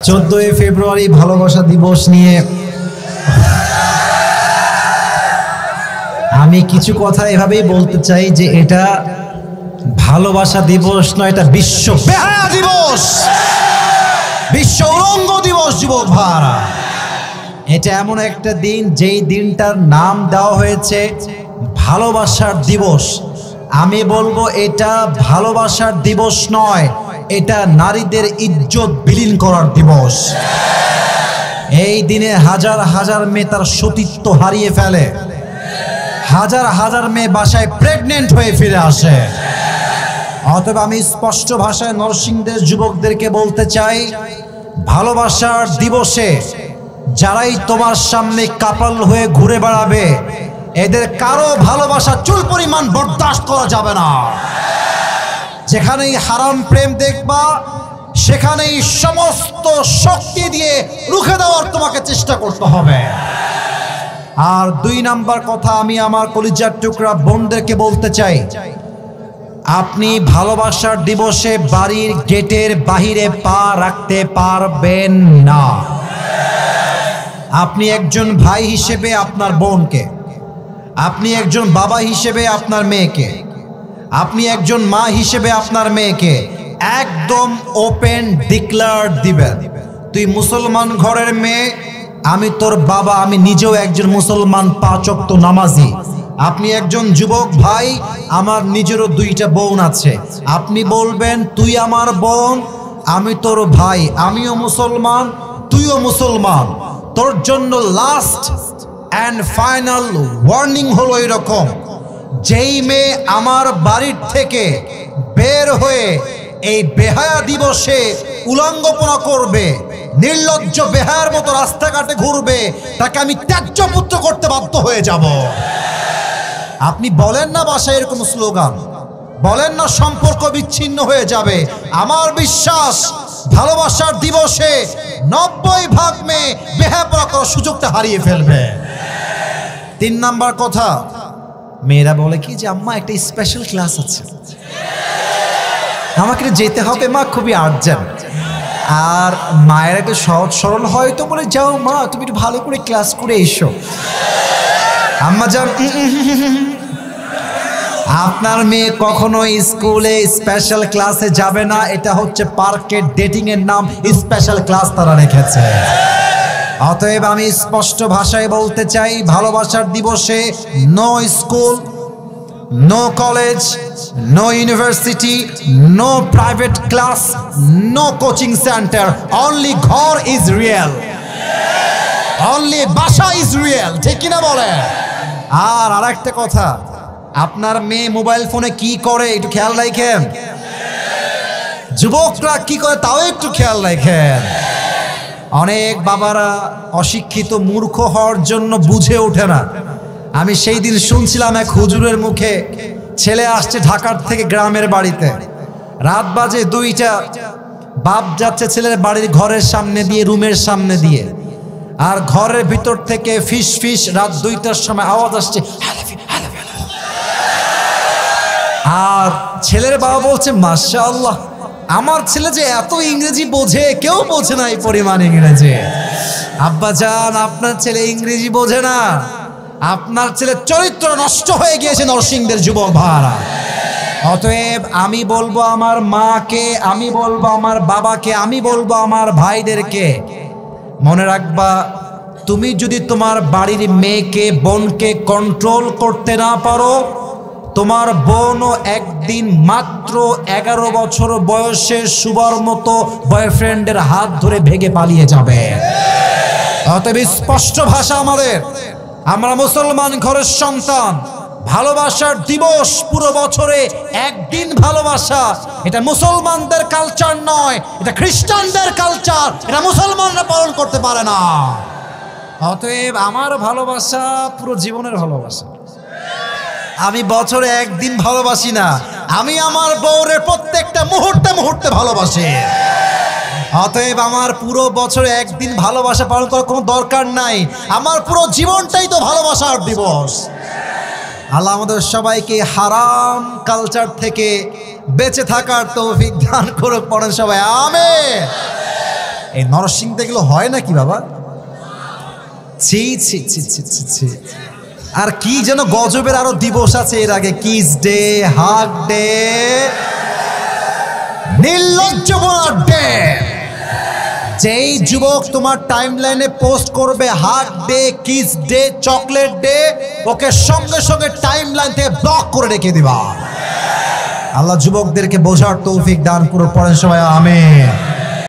14 ফেব্রুয়ারি ভালোবাসা দিবস নিয়ে আমি কিছু কথা এভাবেই বলতে চাই যে এটা ভালোবাসা দিবস নয়, এটা বিশ্ব বেহায়া দিবস, বিশ্ব উলঙ্গ দিবস। যুবক ভাইরা, এটা এমন একটা দিন যেই দিনটার নাম দেওয়া হয়েছে ভালোবাসার দিবস। আমি বলবো এটা ভালোবাসার দিবস নয়, এটা নারীদের ইজ্জত বিলীন করার দিবস। এই দিনে হাজার হাজার মেয়ে তার সতীত্ব হারিয়ে ফেলে, হাজার হাজার মেয়ে বাসায় প্রেগনেন্ট হয়ে ফিরে আসে। অতএব আমি স্পষ্ট ভাষায় নরসিংদীর যুবকদেরকে বলতে চাই, ভালোবাসার দিবসে যারাই তোমার সামনে কাপাল হয়ে ঘুরে বেড়াবে, এদের কারো ভালোবাসা চুল পরিমাণ বরদাস্ত করা যাবে না। যেখানেই হারাম প্রেম দেখবা, সেখানেই সমস্ত শক্তি দিয়ে রুখে দেওয়ার তোমাকে চেষ্টা করতে হবে। আর 2 নাম্বার কথা, আমি আমার কলিজার টুকরা বোনদেরকে বলতে চাই, আপনি ভালোবাসার দিবসে বাড়ির গেটের বাহিরে পা রাখতে পারবেন না। আপনি একজন ভাই হিসেবে আপনার বোনকে, আপনি একজন বাবা হিসেবে আপনার মেয়েকে, আপনি একজন মা হিসেবে আপনার মেয়েকে একদম ওপেন ডিক্লেয়ার দিবেন, তুই মুসলমান ঘরের মেয়ে, আমি তোর বাবা, আমি নিজেও একজন মুসলমান 5 ওয়াক্ত নামাজি। আপনি একজন যুবক ভাই, আমার নিজেরও 2টা বোন আছে, আপনি বলবেন তুই আমার বোন, আমি তোর ভাই, আমিও মুসলমান, তুইও মুসলমান। তোর জন্য লাস্ট অ্যান্ড ফাইনাল ওয়ার্নিং হলো এরকম, যেই মেয়ে আমার বাড়ির থেকে বের হয়ে এই বেহায়া দিবসে উলঙ্গপনা করবে, নির্লজ্জ বেহায়ার মতো রাস্তাঘাটে ঘুরবে, তাকে আমি ত্যায্য পুত্র করতে বাধ্য হয়ে যাব। আপনি বলেন না বাসায় এরকম স্লোগান, বলেন না সম্পর্ক বিচ্ছিন্ন হয়ে যাবে। আমার বিশ্বাস ভালোবাসার দিবসে 90% মেয়ে বেহায়া করার সুযোগটা হারিয়ে ফেলবে। 3 নাম্বার কথা, মেয়েরা বলে কি যে আম্মা একটা স্পেশাল ক্লাস আছে, আমাকে যেতে হবে মা, খুবই আর্জেন্ট। আর মায়ের আগে সহজ সরল হয়তো বলে, যাও মা তুমি একটু ভালো করে ক্লাস করে এসো। আম্মা যান, আপনার মেয়ে কখনো স্কুলে স্পেশাল ক্লাসে যাবে না, এটা হচ্ছে পার্কের ডেটিং এর নাম স্পেশাল ক্লাস তারা রেখেছে। অতএব আমি স্পষ্ট ভাষায় বলতে চাই, ভালোবাসার দিবসে no school, no college, no university, no private class, no coaching center, only ঘর ইজ রিয়েল, অনলি বাসা ইজ রিয়েল। ঠিক কিনা বলে? আর আরেকটা কথা, আপনার মেয়ে মোবাইল ফোনে কি করে একটু খেয়াল রাখেন, যুবকরা কি করে তাও একটু খেয়াল রাখেন। অনেক বাবারা অশিক্ষিত মূর্খ হওয়ার জন্য বুঝে ওঠে না। আমি সেই দিন শুনছিলাম এক হুজুরের মুখে, ছেলে আসছে ঢাকার থেকে গ্রামের বাড়িতে, রাত বাজে 2টা, বাপ যাচ্ছে ছেলের বাড়ির ঘরের সামনে দিয়ে, রুমের সামনে দিয়ে, আর ঘরের ভিতর থেকে ফিস ফিস রাত 2টার সময় আওয়াজ আসছে, আর ছেলের বাবা বলছে মাশাআল্লাহ, আমার ছেলে যে এত ইংরেজি বোঝে, কেউ বোঝে না এই পরিমাণ ইংরেজি। আব্বা জান, আপনার ছেলে ইংরেজি বোঝে না, আপনার ছেলের চরিত্র নষ্ট হয়ে গিয়েছে নরসিংদীর যুবক ভাইরা। অতএব আমি বলবো আমার মাকে, আমি বলবো আমার বাবাকে, আমি বলবো আমার ভাইদেরকে, মনে রাখবা, তুমি যদি তোমার বাড়ির মেয়েকে, বোনকে কন্ট্রোল করতে না পারো, তোমার বোনও একদিন মাত্র 11 বছর বয়সে শুভর মতো বয়ফ্রেন্ডের হাত ধরে ভেগে পালিয়ে যাবে। অতএব স্পষ্ট ভাষা আমাদের, আমরা মুসলমান ঘরের সন্তান, ভালোবাসার দিবস পুরো বছরে একদিন ভালোবাসা, এটা মুসলমানদের কালচার নয়, এটা খ্রিস্টানদের কালচার, এটা মুসলমানরা পালন করতে পারে না। অতএব আমার ভালোবাসা পুরো জীবনের ভালোবাসা। আমি বছরে একদিন ভালোবাসি না, আমি আমার বউরের প্রত্যেকটা মুহূর্তে মুহূর্তে ভালোবাসি। অতএব আমার পুরো বছরে একদিন ভালোবাসা পালন করার কোনো দরকার নাই, আমার পুরো জীবনটাই তো ভালোবাসার দিবস। আল্লাহ আমাদের সবাইকে হারাম কালচার থেকে বেঁচে থাকার তৌফিক দান করুক, পড়েন সবাই আমিন। এই নরসিংদে এগুলো হয় নাকি বাবা? ছি ছি ছি ছি ছি ছি। আর কি যেন গজবের আরো দিবস আছে এর আগে, কিস ডে, হাগ ডে, নির্লজ্জ ডে। যেই যুবক তোমার টাইমলাইনে পোস্ট করবে hug day, kiss day, chocolate day, okay সঙ্গে সঙ্গে টাইমলাইন থেকে ব্লক করে রেখে দিবা। আল্লাহ যুবকদেরকে বোঝার তৌফিক দান করুন, পড়েন সবাই আমিন।